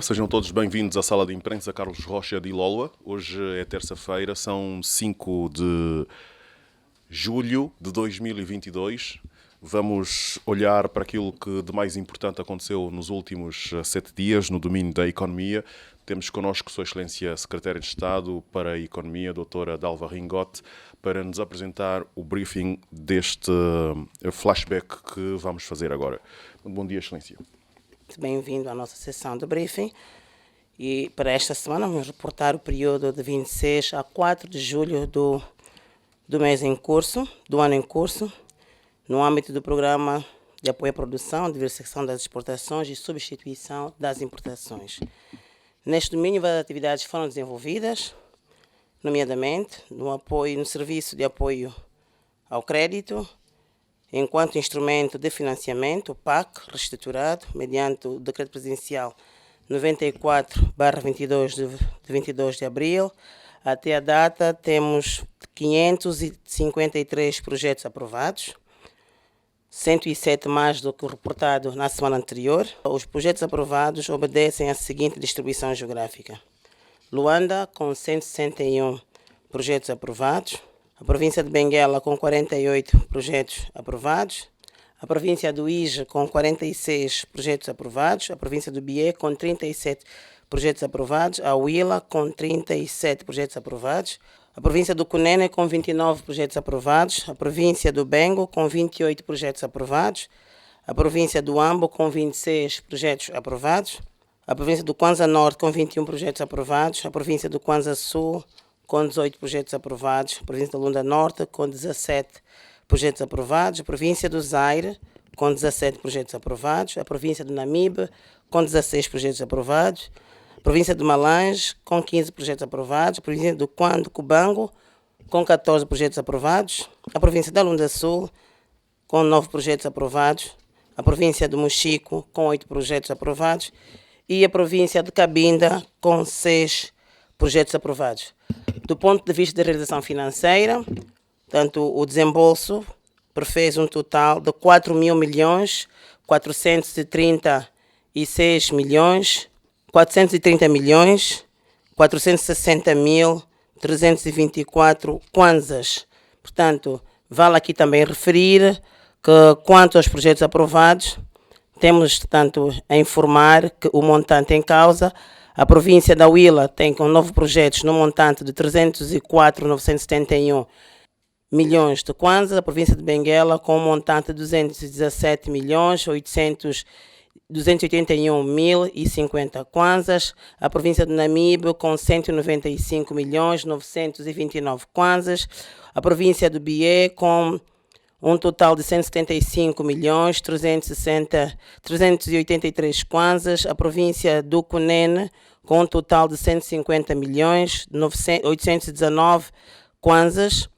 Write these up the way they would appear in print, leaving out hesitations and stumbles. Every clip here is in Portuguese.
Sejam todos bem-vindos à Sala de Imprensa Carlos Rocha de Ilólua. Hoje é terça-feira, são 5 de julho de 2022. Vamos olhar para aquilo que de mais importante aconteceu nos últimos 7 dias no domínio da economia. Temos connosco Sua Excelência Secretária de Estado para a Economia, doutora Dalva Ringote, para nos apresentar o briefing deste flashback que vamos fazer agora. Bom dia, Excelência. Bem-vindo à nossa sessão de briefing. E para esta semana vamos reportar o período de 26 a 4 de julho do mês em curso, do ano em curso, no âmbito do Programa de Apoio à Produção, Diversificação das Exportações e Substituição das Importações. Neste domínio, várias atividades foram desenvolvidas, nomeadamente no Serviço de Apoio ao Crédito, enquanto instrumento de financiamento, o PAC, reestruturado, mediante o Decreto Presidencial 94/22 de 22 de abril. Até a data, temos 553 projetos aprovados, 107 mais do que o reportado na semana anterior. Os projetos aprovados obedecem à seguinte distribuição geográfica: Luanda, com 161 projetos aprovados; a província de Benguela, com 48 projetos aprovados; a província do Ije, com 46 projetos aprovados; a província do Bié, com 37 projetos aprovados; a Huila, com 37 projetos aprovados; a província do Cunene, com 29 projetos aprovados; a província do Bengo, com 28 projetos aprovados; a província do Ambo, com 26 projetos aprovados; a província do Kwanza Norte, com 21 projetos aprovados; a província do Kwanza Sul, com 18 projetos aprovados; a província da Lunda Norte, com 17 projetos aprovados; a província do Zaire, com 17 projetos aprovados; a província do Namibe, com 16 projetos aprovados; a província de Malange, com 15 projetos aprovados; a província do Cuando Cubango, com 14 projetos aprovados; a província da Lunda Sul, com 9 projetos aprovados; a província do Mochico, com 8 projetos aprovados; e a província de Cabinda, com 6 projetos aprovados. Do ponto de vista da realização financeira, tanto o desembolso prefez um total de 4.430.460.424 kwanzas. Portanto, vale aqui também referir que, quanto aos projetos aprovados, temos, portanto, a informar que o montante em causa, a província da Huila tem com 9 projetos no montante de 304.971 milhões de kwanzas; a província de Benguela com um montante de 217.281.050 kwanzas; a província de Namibe com 195.929 kwanzas; a província do Bié com um total de 175.383 kwanzas; a província do Cunene com um total de 150.819 kwanzas;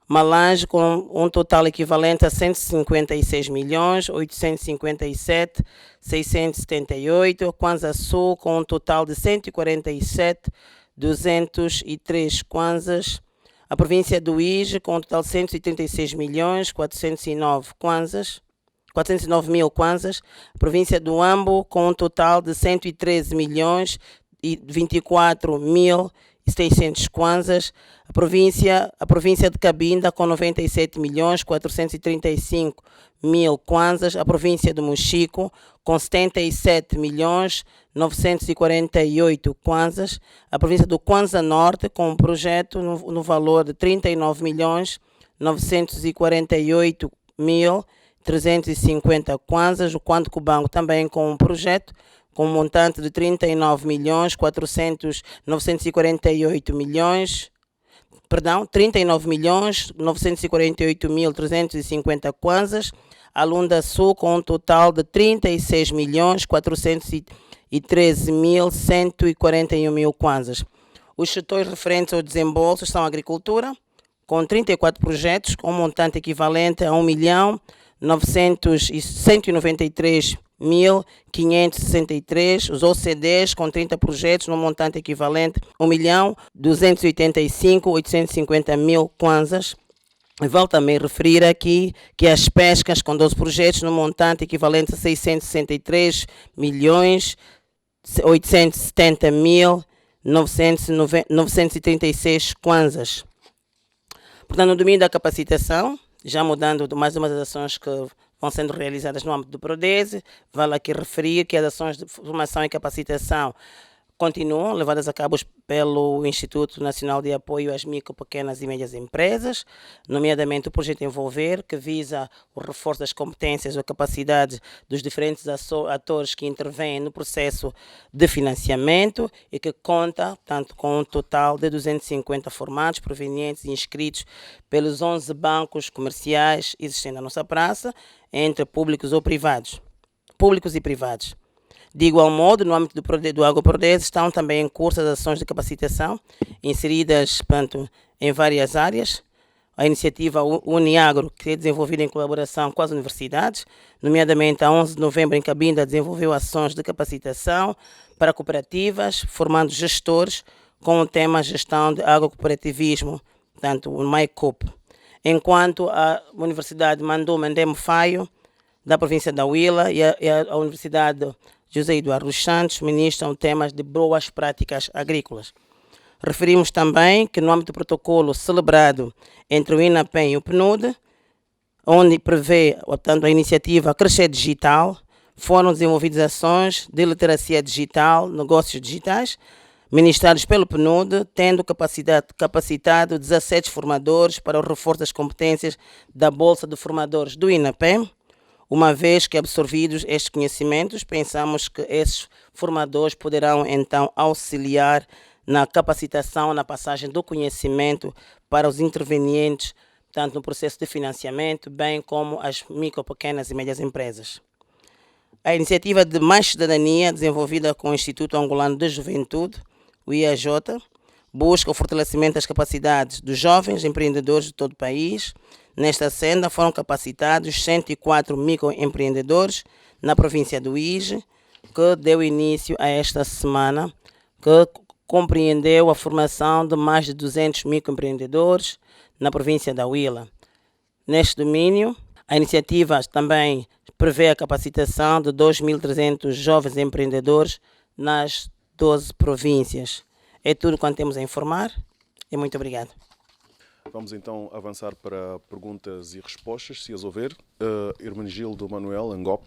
Malange com um total equivalente a 156.857.678, Kwanza Sul com um total de 147.203 kwanzas; a província do Ije com um total de 136.409 kwanzas, 409.000 kwanzas; a província do Ambo com um total de 113.024.600 kwanzas; a província de Cabinda com 97.435.000 kwanzas; a província do Mochico com 77.948 kwanzas; a província do Kwanza Norte com um projeto no valor de 39.948.350 kwanzas; o Cuando Cubango também com um projeto com um montante de 39.948.350 kwanzas; a Lunda Sul com um total de 36.413.141 kwanzas. Os setores referentes ao desembolso são a agricultura, com 34 projetos, com um montante equivalente a 1.193.563, os OCDs com 30 projetos num montante equivalente a 1.285.850 kwanzas. Vale também referir aqui que as pescas com 12 projetos num montante equivalente a 663 milhões 870.936 kwanzas. Portanto, no domínio da capacitação, já mudando de mais umas ações que vão sendo realizadas no âmbito do Prodese, vale aqui referir que as ações de formação e capacitação continuam levadas a cabo pelo Instituto Nacional de Apoio às Micro, Pequenas e Médias Empresas, nomeadamente o projeto Envolver, que visa o reforço das competências ou capacidades dos diferentes atores que intervêm no processo de financiamento e que conta, tanto com um total de 250 formados provenientes e inscritos pelos 11 bancos comerciais existentes na nossa praça, entre públicos e privados. De igual modo, no âmbito do AgroProdese estão também em curso as ações de capacitação, inseridas em várias áreas. A iniciativa Uniagro, que é desenvolvida em colaboração com as universidades, nomeadamente a 11 de novembro em Cabinda, desenvolveu ações de capacitação para cooperativas, formando gestores com o tema Gestão de Agrocooperativismo, portanto, o MyCoop. Enquanto a Universidade Mandemo Faio, da província da Huila, e a Universidade José Eduardo dos Santos ministram temas de boas práticas agrícolas. Referimos também que no âmbito do protocolo celebrado entre o INAPEM e o PNUD, onde prevê, portanto, a iniciativa Crescer Digital, foram desenvolvidas ações de literacia digital, negócios digitais, ministrados pelo PNUD, tendo capacitado 17 formadores para o reforço das competências da Bolsa de Formadores do INAPEM. Uma vez que absorvidos estes conhecimentos, pensamos que esses formadores poderão então auxiliar na capacitação, na passagem do conhecimento para os intervenientes, tanto no processo de financiamento, bem como as micro, pequenas e médias empresas. A iniciativa de Mais Cidadania, desenvolvida com o Instituto Angolano de Juventude, o IAJ, busca o fortalecimento das capacidades dos jovens empreendedores de todo o país. Nesta senda foram capacitados 104 microempreendedores na província do Ige, que deu início a esta semana, que compreendeu a formação de mais de 200 microempreendedores na província da Huila. Neste domínio, a iniciativa também prevê a capacitação de 2.300 jovens empreendedores nas 12 províncias. É tudo quanto temos a informar e muito obrigado. Vamos então avançar para perguntas e respostas, se as houver. Hermenegildo Manuel, Angop.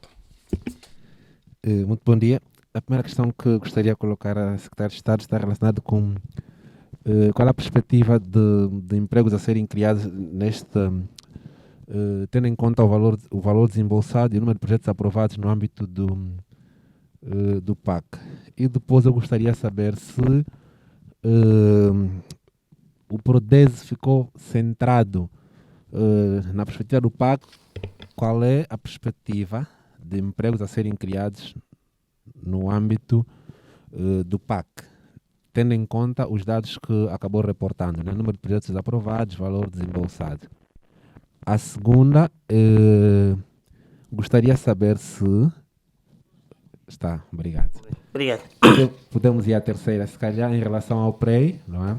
Muito bom dia. A primeira questão que gostaria de colocar à Secretária de Estado está relacionada com qual a perspectiva de empregos a serem criados tendo em conta o valor desembolsado e o número de projetos aprovados no âmbito do PAC. E depois eu gostaria de saber se o Prodese ficou centrado na perspectiva do PAC, qual é a perspectiva de empregos a serem criados no âmbito do PAC, tendo em conta os dados que acabou reportando, né? Número de projetos aprovados, valor desembolsado. A segunda, gostaria de saber se... Está, obrigado. Obrigado. Podemos ir à terceira, se calhar, em relação ao PREI, não é?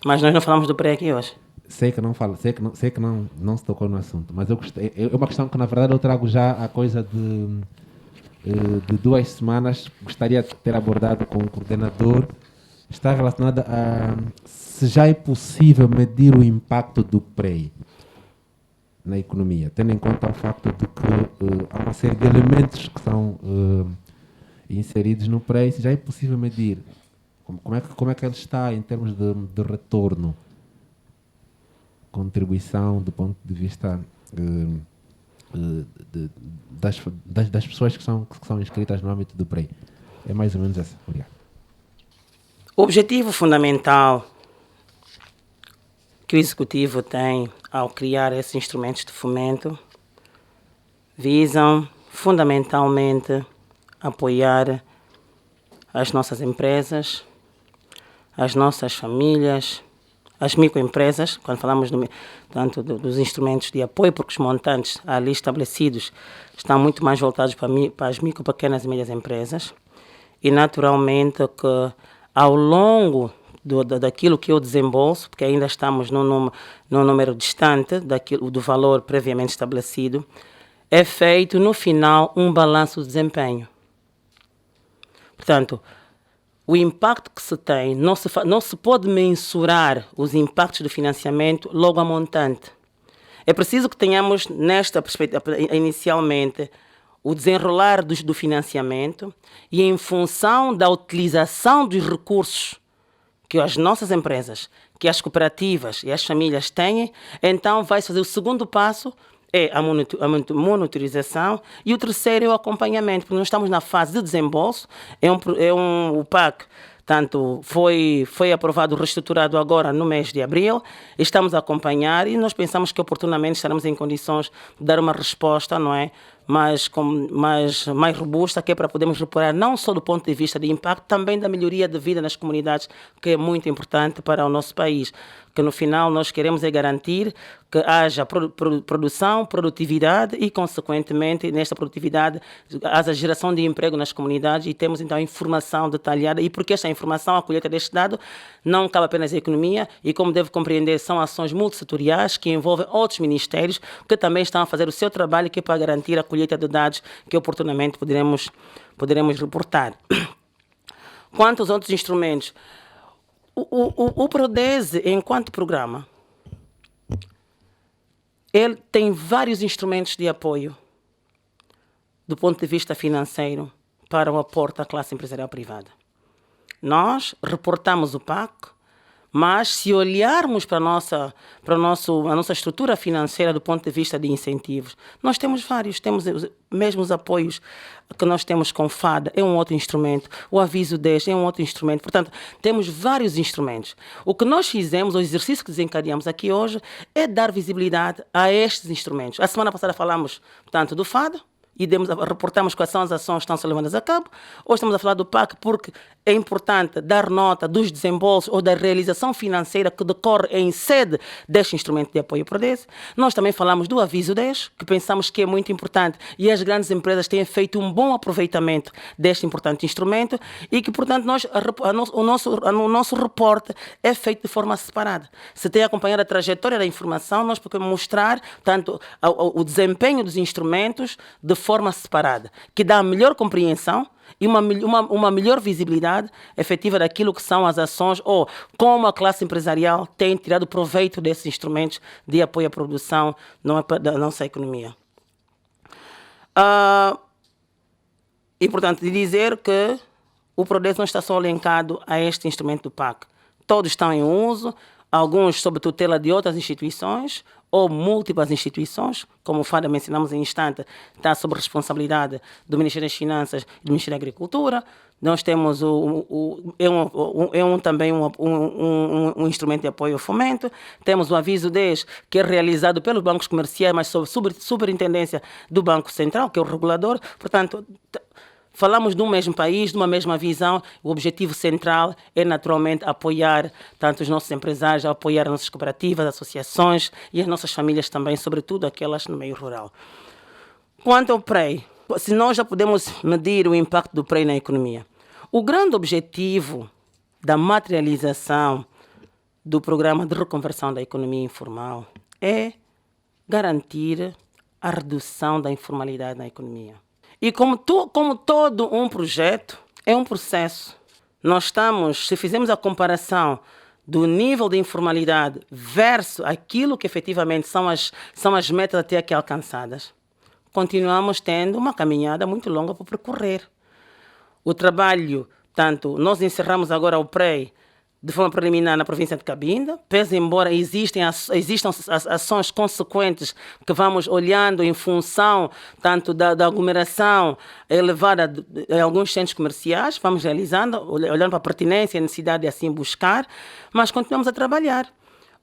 Mas nós não falamos do PREI aqui hoje. Sei que não se tocou no assunto, mas eu gostei. É uma questão que, na verdade, eu trago já há coisa de 2 semanas. Gostaria de ter abordado com o coordenador. Está relacionada a se já é possível medir o impacto do PREI na economia, tendo em conta o facto de que há uma série de elementos que são inseridos no PREI. Se já é possível medir como é que ele está em termos de retorno, contribuição do ponto de vista das pessoas que são inscritas no âmbito do PREI. É mais ou menos essa. Obrigado. O objetivo fundamental que o Executivo tem ao criar esses instrumentos de fomento visam fundamentalmente apoiar as nossas empresas, as nossas famílias, as microempresas, quando falamos tanto dos instrumentos de apoio, porque os montantes ali estabelecidos estão muito mais voltados para as micro, pequenas e médias empresas, e naturalmente que ao longo daquilo que eu desembolso, porque ainda estamos num número distante do valor previamente estabelecido, é feito no final um balanço de desempenho. Portanto, o impacto que se tem, não se pode mensurar os impactos do financiamento logo a montante. É preciso que tenhamos, nesta perspectiva, inicialmente, o desenrolar do financiamento e em função da utilização dos recursos que as nossas empresas, que as cooperativas e as famílias têm, então vai fazer o segundo passo, é a monitorização, e o terceiro é o acompanhamento, porque nós estamos na fase de desembolso, o PAC, tanto foi aprovado, reestruturado agora no mês de abril, estamos a acompanhar e nós pensamos que oportunamente estaremos em condições de dar uma resposta, não é? Mais robusta, que é para podermos reparar não só do ponto de vista de impacto, também da melhoria de vida nas comunidades, que é muito importante para o nosso país. Que no final nós queremos é garantir que haja produção, produtividade e, consequentemente, nesta produtividade, haja geração de emprego nas comunidades e temos então informação detalhada. E porque esta informação, a colheita deste dado, não cabe apenas à economia e, como deve compreender, são ações multissetoriais que envolvem outros ministérios que também estão a fazer o seu trabalho, que é para garantir a colheita de dados que oportunamente poderemos reportar. Quanto aos outros instrumentos, o Prodese, enquanto programa, ele tem vários instrumentos de apoio do ponto de vista financeiro para o aporte à classe empresarial privada. Nós reportamos o PAC, mas se olharmos para a nossa estrutura financeira do ponto de vista de incentivos, nós temos vários, temos mesmo os apoios que nós temos com FADA, é um outro instrumento, o Aviso 10 é um outro instrumento, portanto, temos vários instrumentos. O que nós fizemos, o exercício que desencadeamos aqui hoje, é dar visibilidade a estes instrumentos. A semana passada falamos, portanto, do FADA, e reportamos quais são as ações que estão sendo levadas a cabo. Hoje estamos a falar do PAC porque é importante dar nota dos desembolsos ou da realização financeira que decorre em sede deste instrumento de apoio Prodese. Nós também falamos do Aviso 10, que pensamos que é muito importante e as grandes empresas têm feito um bom aproveitamento deste importante instrumento e que, portanto, o nosso reporte é feito de forma separada. Se tem acompanhado a trajetória da informação, nós podemos mostrar tanto o desempenho dos instrumentos de forma separada, que dá a melhor compreensão e uma melhor visibilidade efetiva daquilo que são as ações ou como a classe empresarial tem tirado proveito desses instrumentos de apoio à produção da nossa economia. E, portanto, de dizer que o Prodese não está só linkado a este instrumento do PAC. Todos estão em uso, alguns sob tutela de outras instituições ou múltiplas instituições, como o FADA mencionamos em instante, está sob responsabilidade do Ministério das Finanças e do Ministério da Agricultura. Nós temos também um instrumento de apoio ao fomento. Temos o Aviso 10, que é realizado pelos bancos comerciais, mas sob superintendência do Banco Central, que é o regulador. Portanto, falamos de um mesmo país, de uma mesma visão. O objetivo central é, naturalmente, apoiar tanto os nossos empresários, apoiar as nossas cooperativas, associações e as nossas famílias também, sobretudo aquelas no meio rural. Quanto ao PREI, se nós já podemos medir o impacto do PREI na economia, o grande objetivo da materialização do programa de reconversão da economia informal é garantir a redução da informalidade na economia. E como todo um projeto, é um processo. Se fizermos a comparação do nível de informalidade versus aquilo que efetivamente são as metas até aqui alcançadas, continuamos tendo uma caminhada muito longa para percorrer. O trabalho, nós encerramos agora o PREI de forma preliminar na província de Cabinda, pese embora existam ações consequentes que vamos olhando em função tanto da aglomeração elevada em alguns centros comerciais, vamos realizando, olhando para a pertinência e a necessidade de assim buscar, mas continuamos a trabalhar.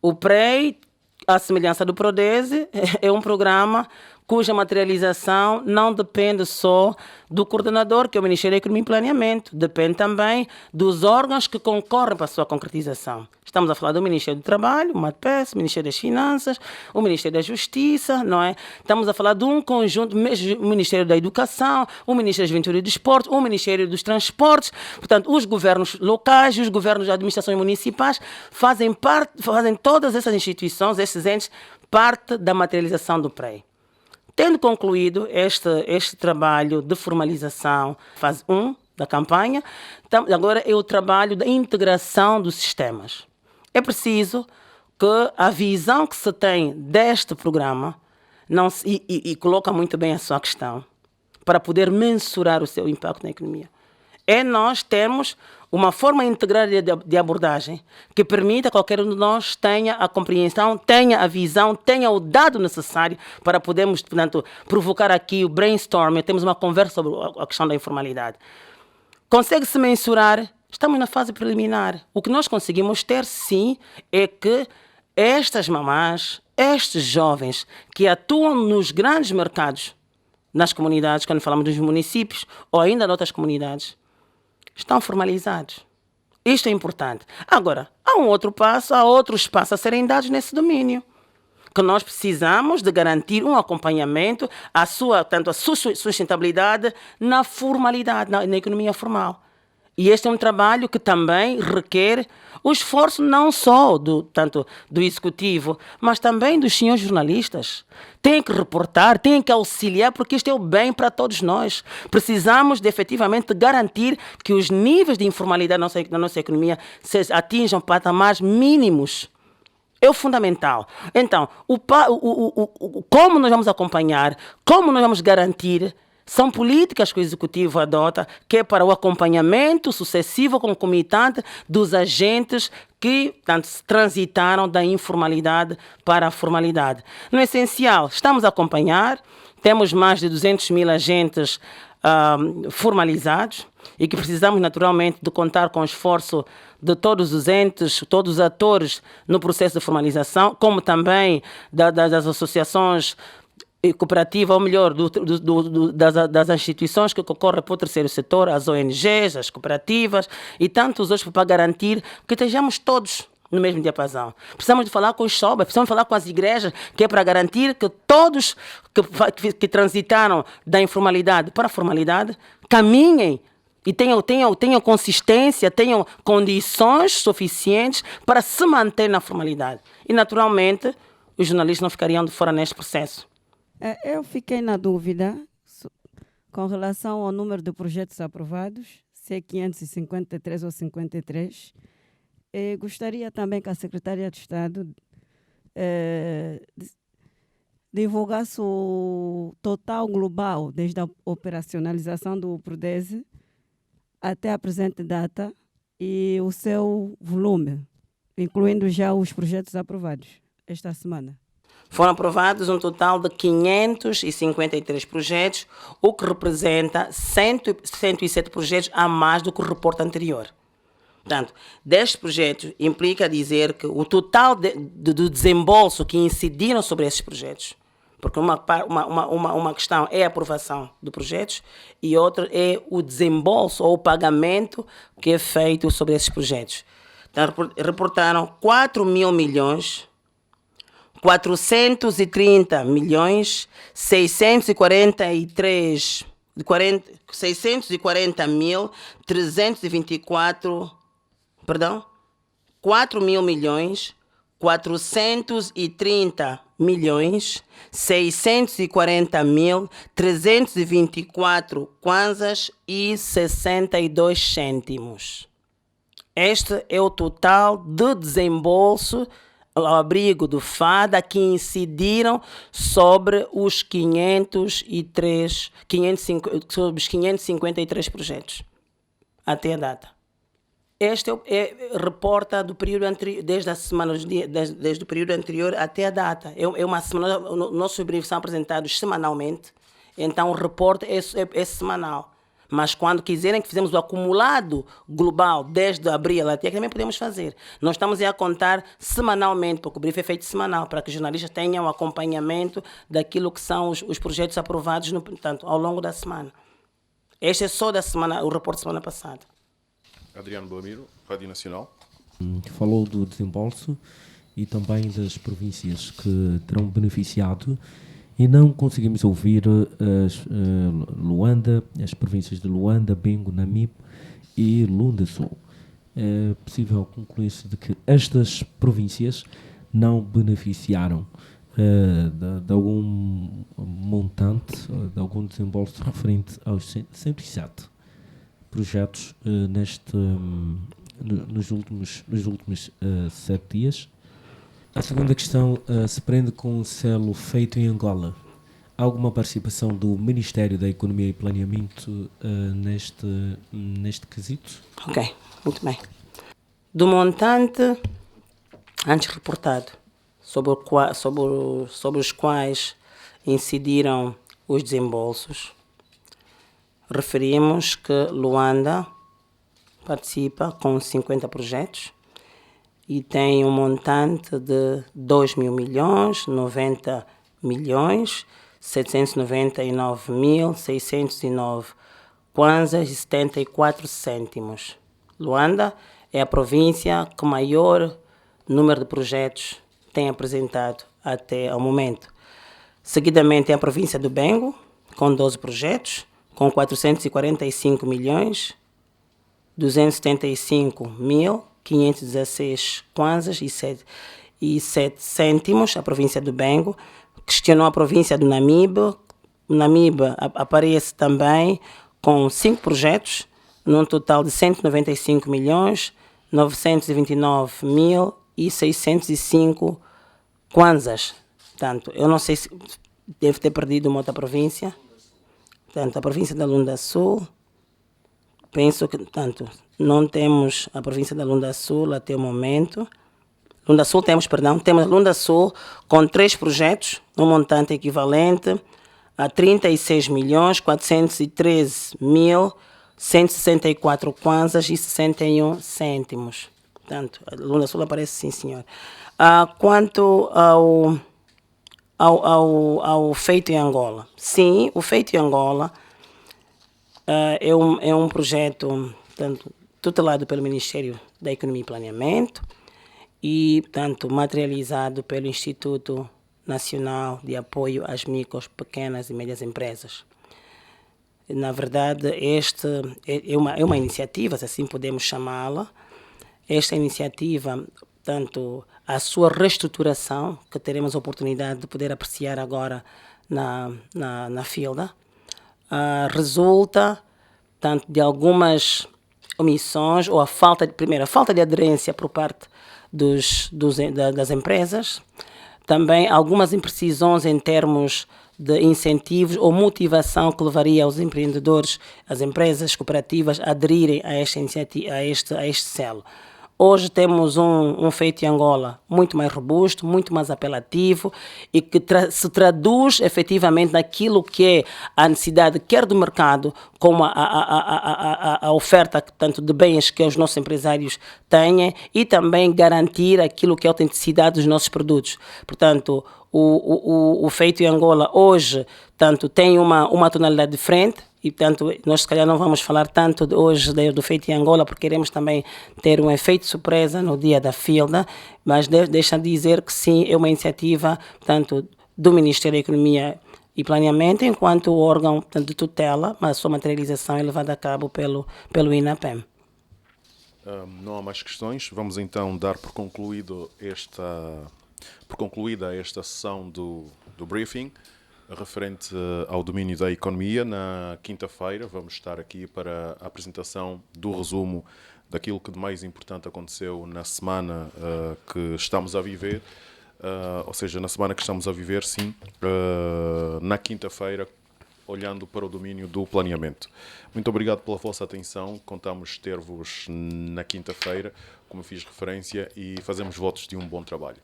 O PREI, à semelhança do Prodese, é um programa cuja materialização não depende só do coordenador, que é o Ministério da Economia e Planeamento, depende também dos órgãos que concorrem para a sua concretização. Estamos a falar do Ministério do Trabalho, o MATPES, o Ministério das Finanças, o Ministério da Justiça, não é? Estamos a falar de um conjunto, o Ministério da Educação, o Ministério da Juventude e do Desporto, o Ministério dos Transportes. Portanto, os governos locais e os governos de administrações municipais fazem todas essas instituições, esses entes, parte da materialização do PREI. Tendo concluído este trabalho de formalização, fase 1, da campanha. Então, agora é o trabalho da integração dos sistemas. É preciso que a visão que se tem deste programa e coloca muito bem a sua questão, para poder mensurar o seu impacto na economia. Nós temos uma forma integrada de abordagem que permita que qualquer um de nós tenha a compreensão, tenha a visão, tenha o dado necessário para podermos, portanto, provocar aqui o brainstorming, temos uma conversa sobre a questão da informalidade. Consegue-se mensurar? Estamos na fase preliminar. O que nós conseguimos ter, sim, é que estas mamás, estes jovens que atuam nos grandes mercados, nas comunidades, quando falamos dos municípios ou ainda de outras comunidades, estão formalizados. Isto é importante. Agora, há um outro passo, há outros passos a serem dados nesse domínio, que nós precisamos de garantir um acompanhamento tanto a sua sustentabilidade na formalidade, na economia formal. E este é um trabalho que também requer o esforço não só tanto do executivo, mas também dos senhores jornalistas. Têm que reportar, têm que auxiliar, porque isto é o bem para todos nós. Precisamos de efetivamente garantir que os níveis de informalidade na nossa economia atinjam patamares mínimos. É o fundamental. Então, como nós vamos acompanhar, como nós vamos garantir, são políticas que o Executivo adota, que é para o acompanhamento sucessivo concomitante dos agentes que transitaram da informalidade para a formalidade. No essencial, estamos a acompanhar, temos mais de 200 mil agentes formalizados e que precisamos naturalmente de contar com o esforço de todos os entes, todos os atores no processo de formalização, como também das associações cooperativa, ou melhor, das instituições que concorrem para o terceiro setor, as ONGs, as cooperativas e tantos outros, para garantir que estejamos todos no mesmo diapasão. Precisamos de falar com os sobras, precisamos de falar com as igrejas, que é para garantir que todos que transitaram da informalidade para a formalidade caminhem e tenham consistência, tenham condições suficientes para se manter na formalidade. E, naturalmente, os jornalistas não ficariam de fora neste processo. Eu fiquei na dúvida com relação ao número de projetos aprovados, se é 553 ou 53. Gostaria também que a Secretaria de Estado divulgasse o total global, desde a operacionalização do PRODESE até a presente data, e o seu volume, incluindo já os projetos aprovados esta semana. Foram aprovados um total de 553 projetos, o que representa 107 projetos a mais do que o reporte anterior. Portanto, destes projetos implica dizer que o total do desembolso que incidiram sobre esses projetos, porque uma questão é a aprovação de projetos e outra é o desembolso ou o pagamento que é feito sobre esses projetos. Então, reportaram 4 mil milhões 430 milhões 640 mil 324, perdão, 4 mil milhões 430 milhões 640 mil 324 kwanzas e 62 cêntimos. Este é o total de desembolso ao abrigo do FADA que incidiram sobre os 553 projetos até a data. Este reporta do período anterior, desde o período anterior até a data. É uma semana, nossos briefs são apresentados semanalmente, então o reporte é semanal. Mas quando quiserem que fizemos o acumulado global desde abril até também podemos fazer. Nós estamos a contar semanalmente, porque o brief é feito semanal, para que os jornalistas tenham acompanhamento daquilo que são os projetos aprovados portanto, ao longo da semana. Este é só da semana, o reporte da semana passada. Adriano Belmiro, Rádio Nacional. Falou do desembolso e também das províncias que terão beneficiado. E não conseguimos ouvir Luanda, as províncias de Luanda, Bengo, Namibe e Lunda Sul. É possível concluir-se de que estas províncias não beneficiaram de algum montante, de algum desembolso referente aos 107. projetos nos últimos 7 dias. A segunda questão se prende com o selo feito em Angola. Há alguma participação do Ministério da Economia e Planeamento neste quesito? Ok, muito bem. Do montante antes reportado, sobre os quais incidiram os desembolsos, referimos que Luanda participa com 50 projetos e tem um montante de 2.090.799.609 kwanzas e 74 cêntimos. Luanda é a província que maior número de projetos tem apresentado até ao momento. Seguidamente é a província do Bengo, com 12 projetos, com 445.275.516 kwanzas e 7 cêntimos. A província do Bengo questionou a província do Namibe. O Namibe aparece também com 5 projetos, num total de 199.929.605 kwanzas. Portanto, eu não sei se deve ter perdido uma outra província. Portanto, a província da Lunda Sul, penso que, portanto, não temos a província da Lunda Sul até o momento. Temos Lunda Sul com 3 projetos, um montante equivalente a 36.413.164 kwanzas e 61 cêntimos. Portanto, a Lunda Sul aparece sim, senhor. Quanto ao feito em Angola. Sim, o feito em Angola é um projeto, portanto, tutelado pelo Ministério da Economia e Planeamento e, portanto, materializado pelo Instituto Nacional de Apoio às Micros, Pequenas e Médias Empresas. Na verdade, este é uma iniciativa, se assim podemos chamá-la. Esta iniciativa, portanto, a sua reestruturação, que teremos a oportunidade de poder apreciar agora na FILDA, resulta, portanto, de algumas omissões ou a falta de aderência por parte das empresas, também algumas imprecisões em termos de incentivos ou motivação que levaria os empreendedores, as empresas cooperativas a aderirem a esta iniciativa, a este selo. Hoje temos um feito em Angola muito mais robusto, muito mais apelativo e que se traduz efetivamente naquilo que é a necessidade, quer do mercado, como a oferta tanto de bens que os nossos empresários têm e também garantir aquilo que é a autenticidade dos nossos produtos. Portanto, o feito em Angola hoje tanto tem uma tonalidade diferente. E, portanto, nós se calhar não vamos falar tanto hoje do feito em Angola, porque queremos também ter um efeito surpresa no dia da FILDA, mas deixa de dizer que sim, é uma iniciativa, portanto, do Ministério da Economia e Planeamento, enquanto órgão, portanto, de tutela, mas a sua materialização é levada a cabo pelo INAPEM. Não há mais questões. Vamos então dar por concluída esta sessão do briefing referente ao domínio da economia. Na quinta-feira vamos estar aqui para a apresentação do resumo daquilo que de mais importante aconteceu na semana que estamos a viver, ou seja, na semana que estamos a viver, sim, na quinta-feira, olhando para o domínio do planeamento. Muito obrigado pela vossa atenção. Contamos ter-vos na quinta-feira, como fiz referência, e fazemos votos de um bom trabalho.